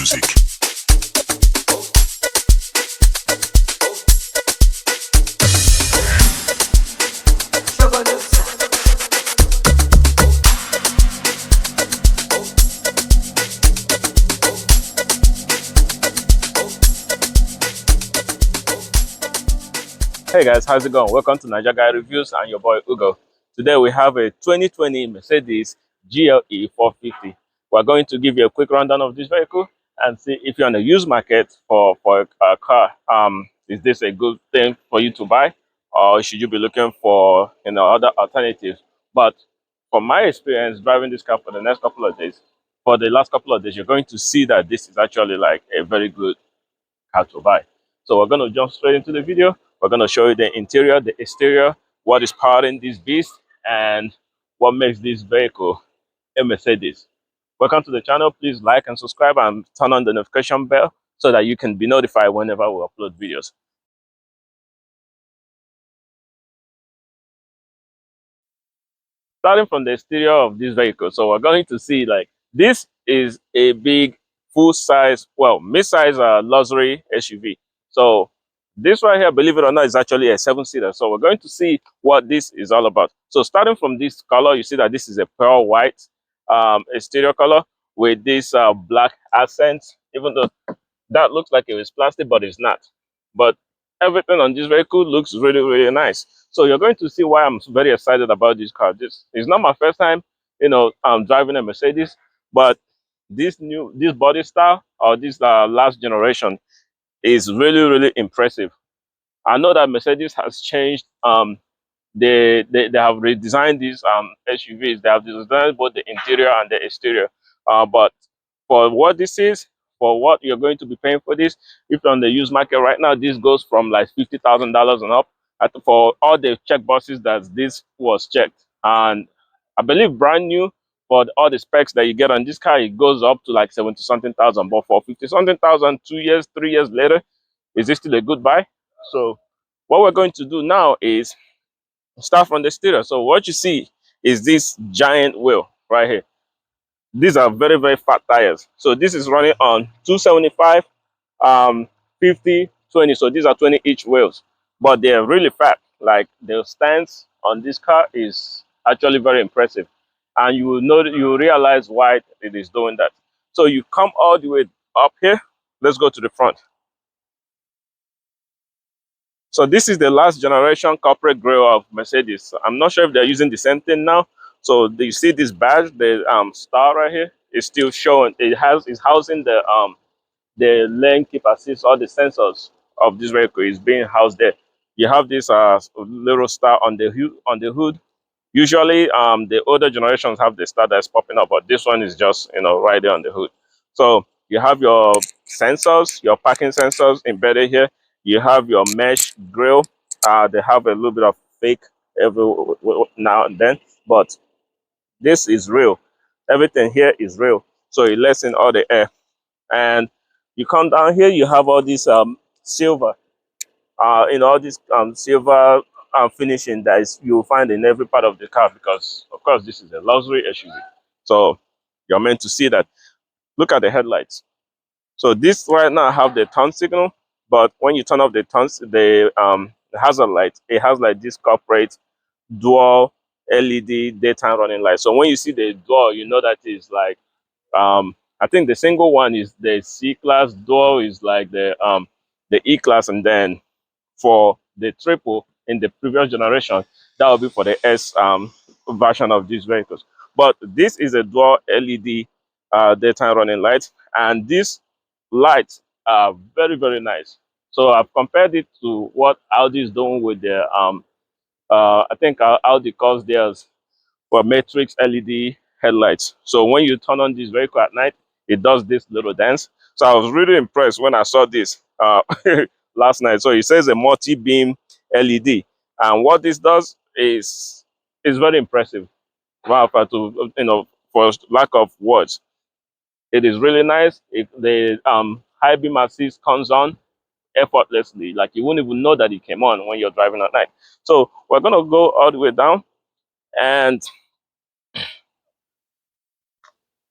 music. Hey guys, how's it going? Welcome to Niger Guy Reviews and your boy Ugo. Today we have a 2020 Mercedes GLE 450. We're going to give you a quick rundown of this vehicle and see if you're on the used market for a car. Is this a good thing for you to buy, or should you be looking for other alternatives? But from my experience driving this car for the last couple of days, you're going to see that this is actually like a very good car to buy. So we're going to jump straight into the video. We're going to show you the interior, the exterior, what is powering this beast, and what makes this vehicle a Mercedes. Welcome to the channel. Please like and subscribe and turn on the notification bell so that you can be notified whenever we upload videos. Starting from the exterior of this vehicle, so we're going to see like this is a big full-size, well, mid-size luxury SUV. So this right here, believe it or not, is actually a 7-seater. So we're going to see what this is all about. So starting from this color, you see that this is a pearl white exterior color with this black accents, even though that looks like it was plastic, but it's not. But everything on this vehicle looks really, really nice. So you're going to see why I'm very excited about this car. This is not my first time, driving a Mercedes, but this body style, or this last generation, is really, really impressive. I know that Mercedes has changed. They have redesigned these SUVs. They have designed both the interior and the exterior. But for what this is, for what you're going to be paying for this, if you're on the used market right now, this goes from like $50,000 and up. For all the check boxes that this was checked, and I believe brand new, for all the specs that you get on this car, it goes up to like 70 something thousand. But for 50 something thousand, 2 years, 3 years later, is this still a good buy? So what we're going to do now is start from the exterior. So what you see is this giant wheel right here. These are very, very fat tires. So this is running on 275, 50, 20. So these are 20 each wheels, but they're really fat. Like the stance on this car is actually very impressive, and you will realize why it is doing that. So you come all the way up here. Let's go to the front. So this is the last generation corporate grille of Mercedes. I'm not sure if they're using the same thing now. So you see this badge, the star right here, is still showing. It's housing the lane keep assist, all the sensors of this vehicle is being housed there. You have this little star on the hood. Usually, the older generations have the star that's popping up, but this one is just right there on the hood. So you have your sensors, your parking sensors embedded here. You have your mesh grille. They have a little bit of fake every now and then, but this is real. Everything here is real. So it lets in all the air. And you come down here, you have all this silver, all this silver finishing that you'll find in every part of the car, because of course this is a luxury SUV. So you're meant to see that. Look at the headlights. So this right now have the turn signal, but when you turn off the hazard light, it has like this corporate dual LED daytime running light. So when you see the dual, you know that is like I think the single one is the C class, dual is like the E class, and then for the triple in the previous generation, that will be for the S version of these vehicles. But this is a dual LED daytime running light, and these lights are very, very nice. So I've compared it to what Audi is doing with their I think Audi calls theirs for matrix LED headlights. So when you turn on this vehicle at night, it does this little dance. So I was really impressed when I saw this last night. So it says a multi-beam LED, and what this does is very impressive. Wow, for lack of words, it is really nice. The high beam assist comes on effortlessly, like you wouldn't even know that it came on when you're driving at night. So we're gonna go all the way down, and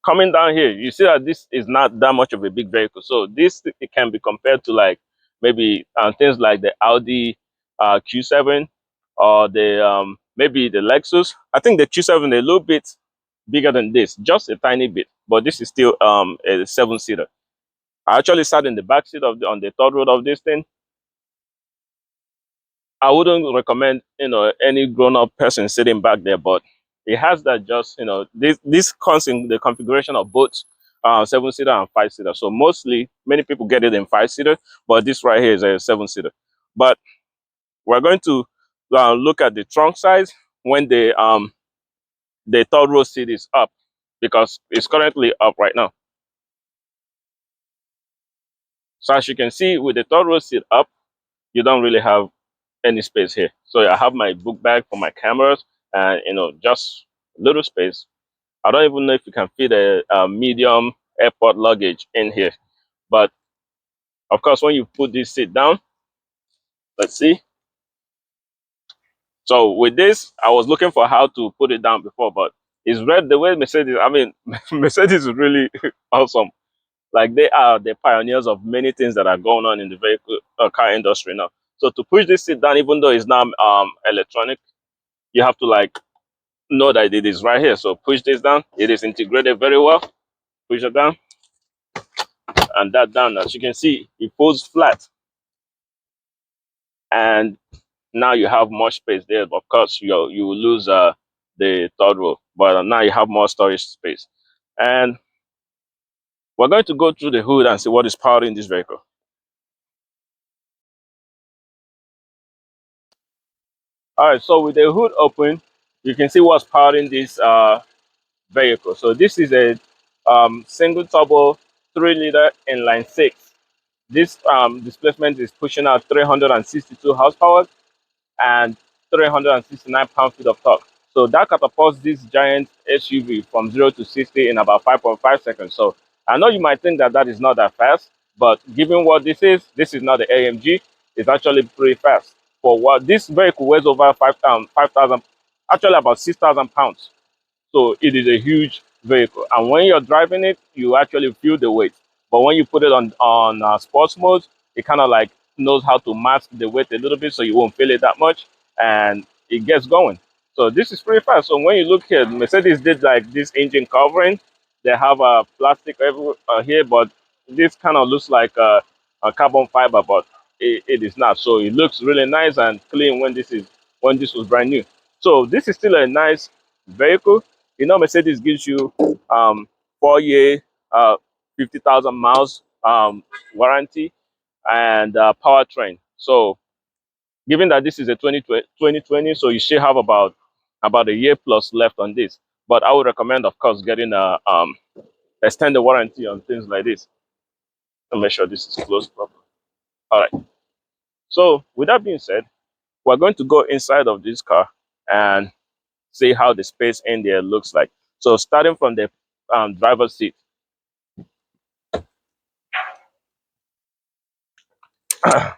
coming down here, you see that this is not that much of a big vehicle. So this, it can be compared to like maybe things like the Audi Q7 or the maybe the Lexus. I think the Q7 a little bit bigger than this, just a tiny bit, but this is still a seven-seater. I actually sat in the back seat of on the third row of this thing. I wouldn't recommend, any grown-up person sitting back there, but it has that, just, this comes in the configuration of both seven-seater and five-seater. So mostly, many people get it in five-seater, but this right here is a seven-seater. But we're going to look at the trunk size when the third row seat is up, because it's currently up right now. So as you can see, with the third row seat up, you don't really have any space here. So I have my book bag for my cameras, and just little space. I don't even know if you can fit a medium airport luggage in here. But of course, when you put this seat down, let's see. So with this, I was looking for how to put it down before, but it's red the way Mercedes. I mean, Mercedes is really awesome. Like, they are the pioneers of many things that are going on in the vehicle car industry now. So to push this seat down, even though it's not electronic, you have to like know that it is right here. So push this down. It is integrated very well. Push it down, and that down. As you can see, it folds flat, and now you have more space there. Of course, you will lose the third row, but now you have more storage space. And we're going to go through the hood and see what is powering this vehicle. All right, so with the hood open, you can see what's powering this vehicle. So this is a single turbo 3-liter inline six. This displacement is pushing out 362 horsepower and 369 pound-feet of torque. So that catapults this giant SUV from 0 to 60 in about 5.5 seconds. So I know you might think that that is not that fast, but given what this is not the AMG. It's actually pretty fast. For what this vehicle weighs over 5,000, actually about 6,000 pounds. So it is a huge vehicle, and when you're driving it, you actually feel the weight. But when you put it on sports mode, it kind of like knows how to mask the weight a little bit, so you won't feel it that much, and it gets going. So this is pretty fast. So when you look here, Mercedes did like this engine covering. They have a plastic everywhere here, but this kind of looks like a carbon fiber, but it is not. So it looks really nice and clean when this was brand new. So this is still a nice vehicle. Mercedes gives you 4 year, 50,000 miles warranty and powertrain. So given that this is a 2020, so you should have about a year plus left on this. But I would recommend, of course, getting a extended warranty on things like this. To make sure this is closed properly. All right. So with that being said, we're going to go inside of this car and see how the space in there looks like. So starting from the driver's seat. All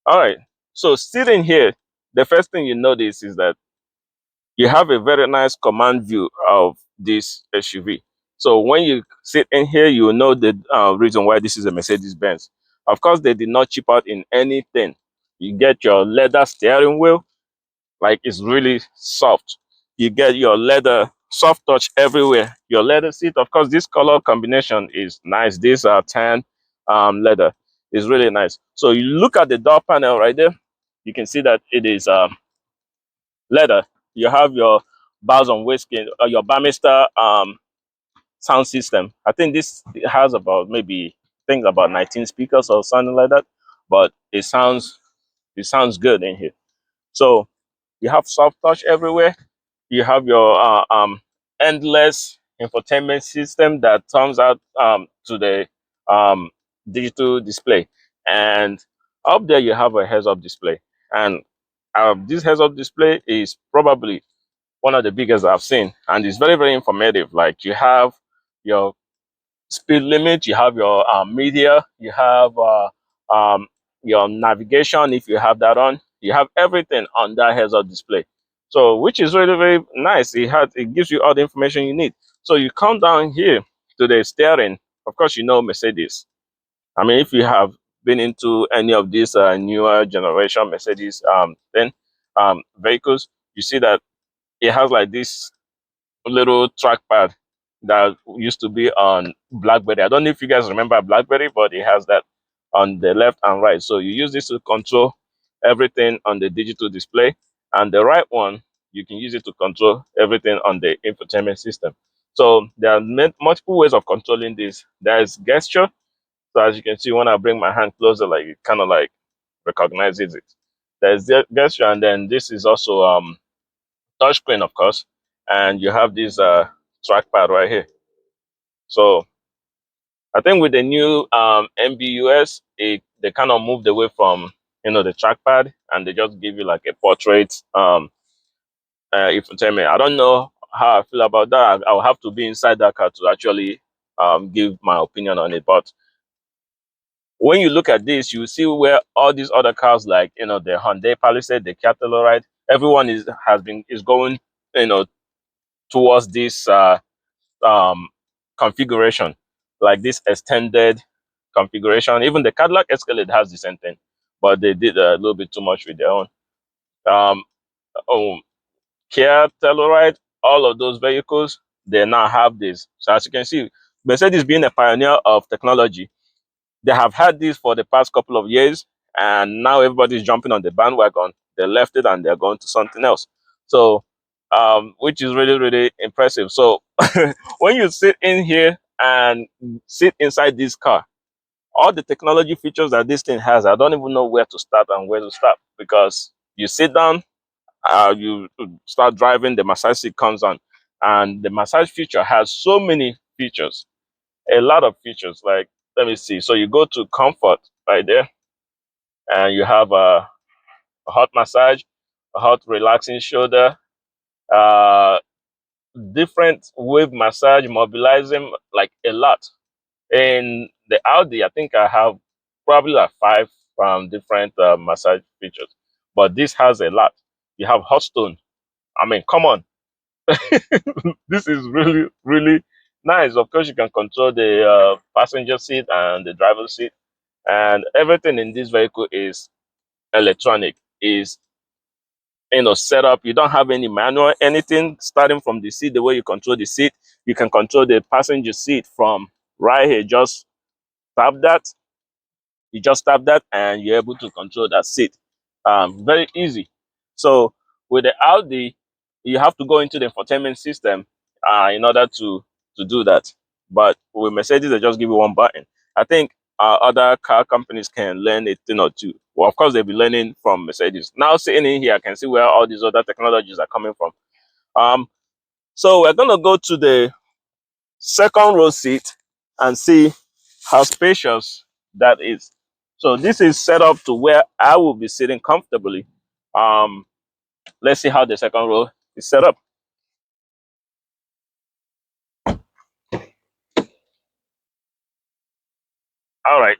right. So sitting here, the first thing you notice is that you have a very nice command view of this SUV. So when you sit in here, you will know the reason why this is a Mercedes Benz. Of course, they did not chip out in anything. You get your leather steering wheel, like it's really soft. You get your leather soft touch everywhere. Your leather seat, of course, this color combination is nice. This tan leather is really nice. So you look at the door panel right there, you can see that it is leather. You have your bars on wastegate, your Bamister sound system. I think this has about maybe about 19 speakers or something like that, but it sounds good in here. So you have soft touch everywhere. You have your endless infotainment system that turns out to the um, digital display, and up there you have a heads-up display. And this heads-up display is probably one of the biggest I've seen, and it's very, very informative. Like, you have your speed limit, you have your media, you have um, your navigation if you have that on. You have everything on that heads-up display. So which is really very nice. It gives you all the information you need. So you come down here to the steering. Of course, you know Mercedes. I mean, if you have been into any of these newer generation Mercedes then vehicles, you see that it has like this little trackpad that used to be on BlackBerry. I don't know if you guys remember BlackBerry, but it has that on the left and right. So you use this to control everything on the digital display, and the right one you can use it to control everything on the infotainment system. So there are multiple ways of controlling this. There is gesture. So as you can see, when I bring my hand closer, like it kind of like recognizes it. There's the gesture, and then this is also touchscreen, of course, and you have this trackpad right here. So I think with the new MBUS, they kind of moved away from the trackpad, and they just give you like a portrait infotainment. I don't know how I feel about that. I'll have to be inside that car to actually give my opinion on it. But when you look at this, you see where all these other cars, like the Hyundai Palisade, the Kia Telluride, everyone is going you know towards this um, configuration, like this extended configuration. Even the Cadillac Escalade has the same thing, but they did a little bit too much with their own. Um, oh, Kia Telluride, all of those vehicles, they now have this. So as you can see, Mercedes being a pioneer of technology, they have had this for the past couple of years, and now everybody's jumping on the bandwagon. They left it and they're going to something else. So, which is really, really impressive. So, when you sit in here and sit inside this car, all the technology features that this thing has, I don't even know where to start and where to stop, because you sit down, you start driving, the massage seat comes on, and the massage feature has so many features, a lot of features. Like, let me see. So you go to comfort right there, and you have a hot massage, a hot relaxing shoulder, uh, different wave massage, mobilizing, like a lot. In the Audi, I think I have probably like five different massage features, but this has a lot. You have hot stone. I mean, come on, this is really, really nice. Of course, you can control the passenger seat and the driver's seat, and everything in this vehicle is electronic. Is set up. You don't have any manual anything. Starting from the seat, the way you control the seat, you can control the passenger seat from right here. Just tap that and you're able to control that seat. Very easy. So with the Audi, you have to go into the infotainment system in order to do that. But with Mercedes, they just give you one button. I think other car companies can learn a thing or two. Well, of course, they'll be learning from Mercedes. Now sitting in here, I can see where all these other technologies are coming from. Um, so we're gonna go to the second row seat and see how spacious that is. So this is set up to where I will be sitting comfortably. Um, let's see how the second row is set up. All right.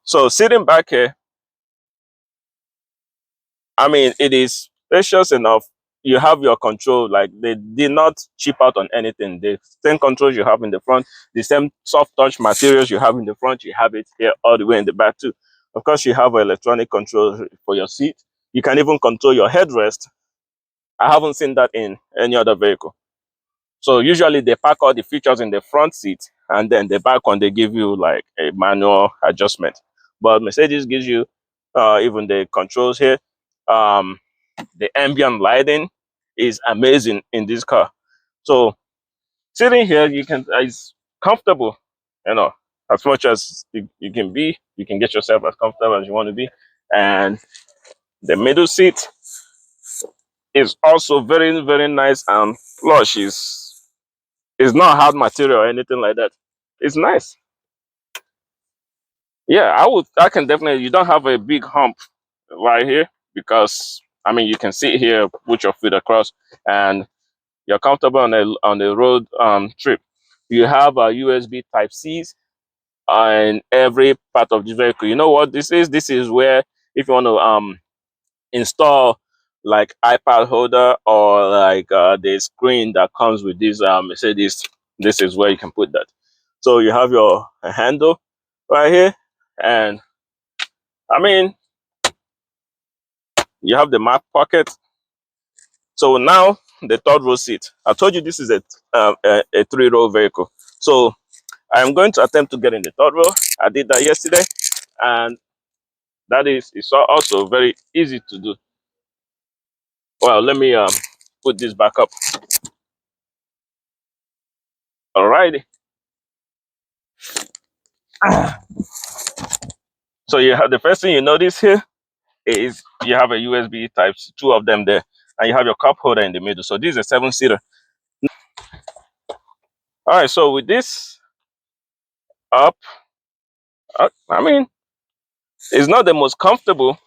So sitting back here, I mean, it is spacious enough. You have your control, like they did not chip out on anything. The same controls you have in the front, the same soft touch materials you have in the front, you have it here all the way in the back too. Of course, you have electronic control for your seat. You can even control your headrest. I haven't seen that in any other vehicle. So usually they pack all the features in the front seat, and then the back one they give you like a manual adjustment. But Mercedes gives you even the controls here. Um, the ambient lighting is amazing in this car. So sitting here, you can it's comfortable, as much as you can be. You can get yourself as comfortable as you want to be, and the middle seat is also very, very nice and plush. It's not hard material or anything like that. It's nice. Yeah, I can definitely. You don't have a big hump right here, because I mean you can sit here, put your feet across, and you're comfortable on the road trip. You have a USB Type C's in every part of the vehicle. You know what this is? This is where if you want to install like iPad holder or like the screen that comes with this Mercedes, this is where you can put that. So you have your handle right here, and I mean, you have the map pocket. So now the third row seat. I told you this is a three-row vehicle. So I'm going to attempt to get in the third row. I did that yesterday, and that is it's also very easy to do. Well, let me put this back up. Alrighty. So you have the first thing you notice here is you have a USB types, two of them there, and you have your cup holder in the middle. So this is a 7-seater. All right, so with this up, I mean, it's not the most comfortable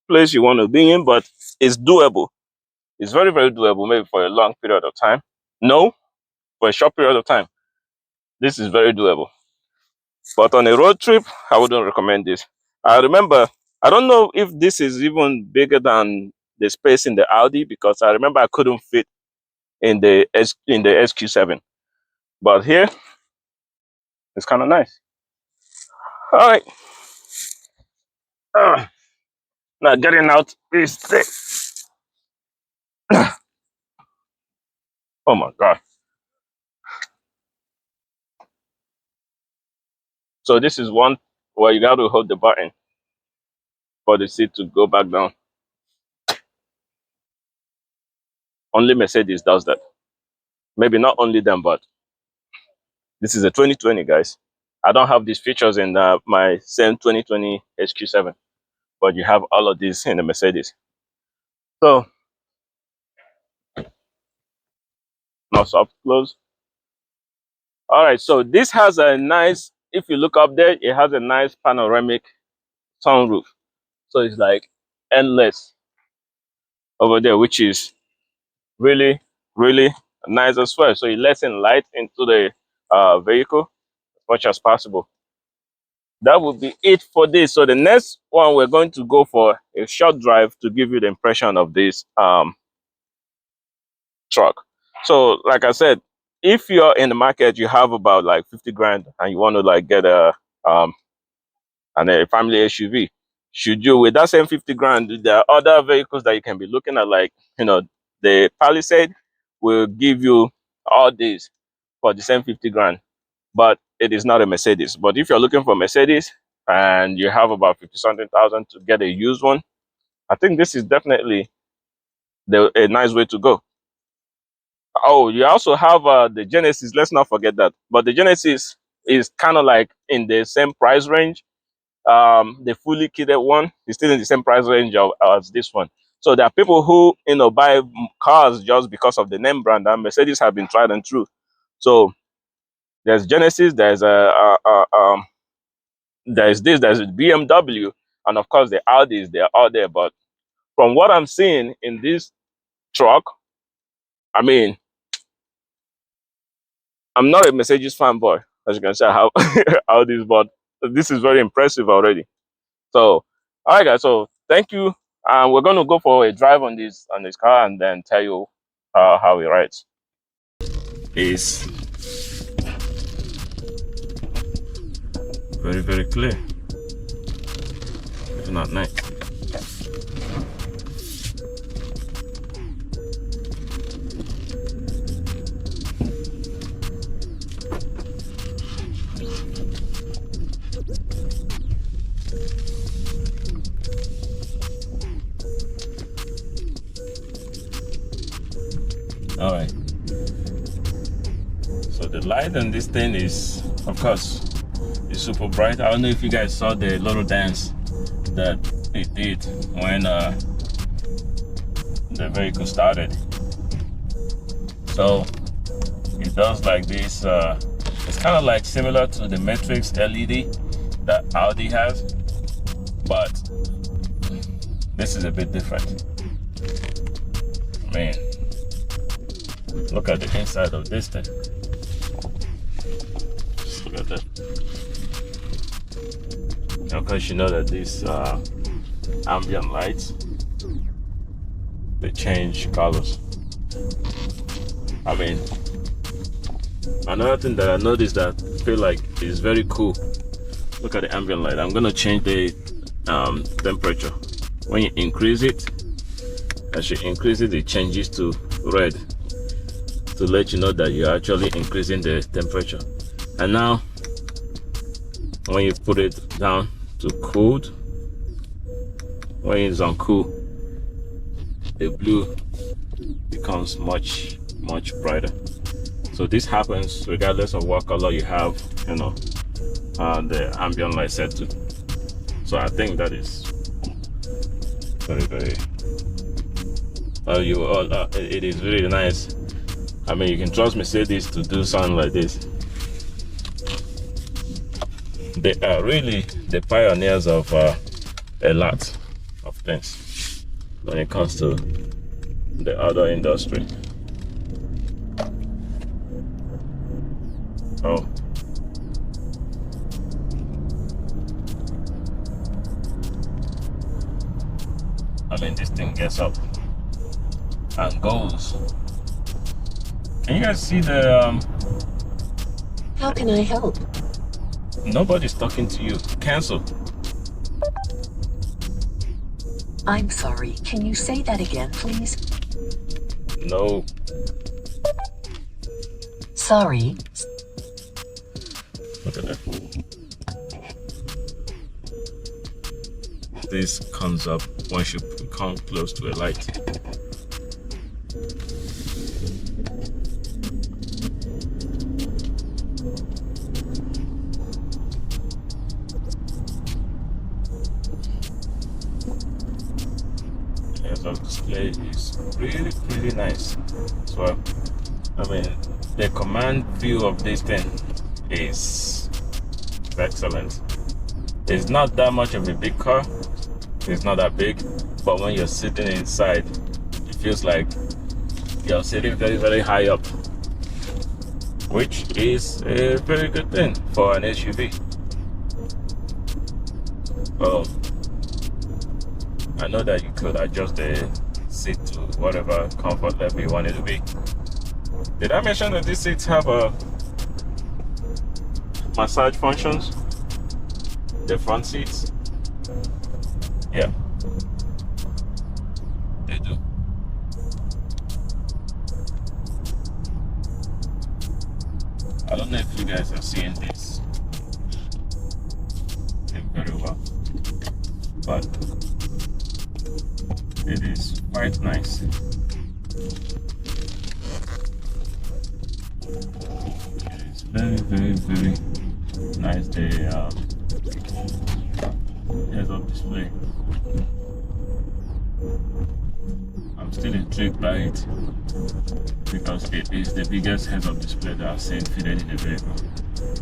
place you want to be in, but it's doable. It's very, very doable, maybe for a long period of time. No, for a short period of time, this is very doable. But on a road trip, I wouldn't recommend this. I remember, I don't know if this is even bigger than the space in the Audi, because I remember I couldn't fit in the SQ7. But here, it's kind of nice. All right. Now getting out is thick. Oh my God. So this is one where you got to hold the button for the seat to go back down. Only Mercedes does that. Maybe not only them, but this is a 2020, guys. I don't have these features in my same 2020 SQ7, but you have all of these in the Mercedes. So, now soft close. All right, so this has a nice, if you look up there, it has a nice panoramic sunroof. So it's like endless over there, which is really, really nice as well. So it lets in light into the vehicle as much as possible. That would be it for this. So the next one, we're going to go for a short drive to give you the impression of this truck. So like I said, if you're in the market, you have about like 50 grand and you want to like get a family SUV, should you, with that same 50 grand, there are other vehicles that you can be looking at, like, you know, the Palisade will give you all these for the same 50 grand, but it is not a Mercedes. But if you're looking for Mercedes and you have about 50 something thousand to get a used one, I think this is definitely a nice way to go. Oh, you also have the Genesis. Let's not forget that. But the Genesis is kind of like in the same price range. The fully kitted one is still in the same price range as this one. So there are people who, you know, buy cars just because of the name brand, and Mercedes have been tried and true. So there's Genesis, there's BMW, and of course the Audis. They're all there. But from what I'm seeing in this truck, I mean, I'm not a Mercedes fanboy, as you can see. I have Audis, but this is very impressive already. So, all right, guys. So, thank you. We're going to go for a drive on this car and then tell you how it rides. It's very, very clear. It's not nice. All right. So the light on this thing is, of course, is super bright. I don't know if you guys saw the little dance that it did when the vehicle started. So it does like this. It's kind of like similar to the Matrix LED that Audi has, but this is a bit different. Man, look at the inside of this thing. Just look at that. Of course, you know that these ambient lights they change colors. I mean, another thing that I noticed that I feel like is very cool. Look at the ambient light. I'm gonna change the temperature. When you increase it, as you increase it, it changes to red to let you know that you're actually increasing the temperature. And now, when you put it down to cooled, when it's on cool, the blue becomes much brighter. So this happens regardless of what color you have, you know, the ambient light set to. So I think that is very it is really nice. I mean, you can trust Mercedes to do something like this. They are really the pioneers of a lot of things when it comes to the other industry. Oh, I mean, this thing gets up and goes. Can you guys see the How can I help? Nobody's talking to you. Cancel. I'm sorry. Can you say that again, please? No. Sorry. Look at that. This comes up once you come close to a light. The display is really nice. So I mean, the command view of this thing is excellent. It's not that much of a big car. It's not that big, but when you're sitting inside, it feels like you're sitting very high up, which is a very good thing for an SUV. I know that you could adjust the seat to whatever comfort level you want it to be. Did I mention that these seats have massage functions? The front seats? Yeah, they do. I don't know if you guys are seeing this very well, but it is quite nice. It's very nice. The heads-up display. I'm still intrigued by it because it is the biggest heads-up display that I've seen fitted in a vehicle,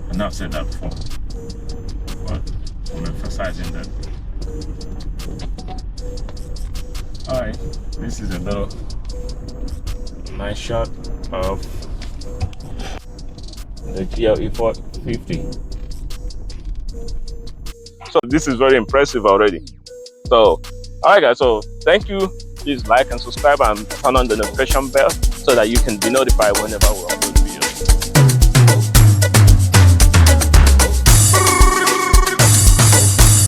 and I've said that before, but I'm emphasizing that. Alright, this is a little nice shot of the GLE 450. So this is very impressive already. So, alright guys, so thank you. Please like and subscribe and turn on the notification bell so that you can be notified whenever we upload.